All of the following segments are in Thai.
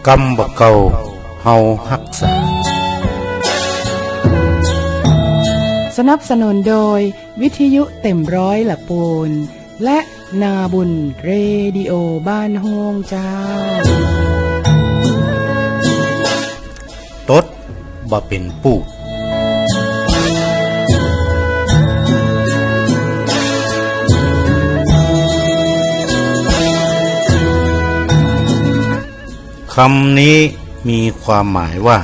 กำบ่เก่าเฮารักษาสนับสนุนโดยวิทยุเต็มร้อยละปูนและนาบุญเรดิโอบ้านโฮงเจ้าตดบ่เป็นปูดคำนี้มีความหมายว่า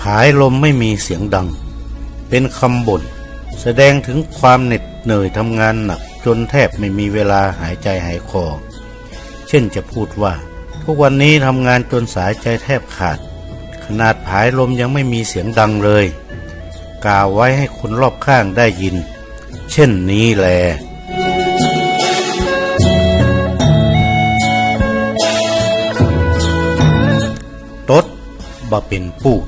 ผายลมไม่มีเสียงดังเป็นคำบ่นแสดงถึงความเหน็ดเหนื่อยทำงานหนักจนแทบไม่มีเวลาหายใจหายคอเช่นจะพูดว่าทุกวันนี้ทำงานจนสายใจแทบขาดขนาดผายลมยังไม่มีเสียงดังเลยกล่าวไว้ให้คนรอบข้างได้ยินเช่นนี้แลตดบ่เป็นปูด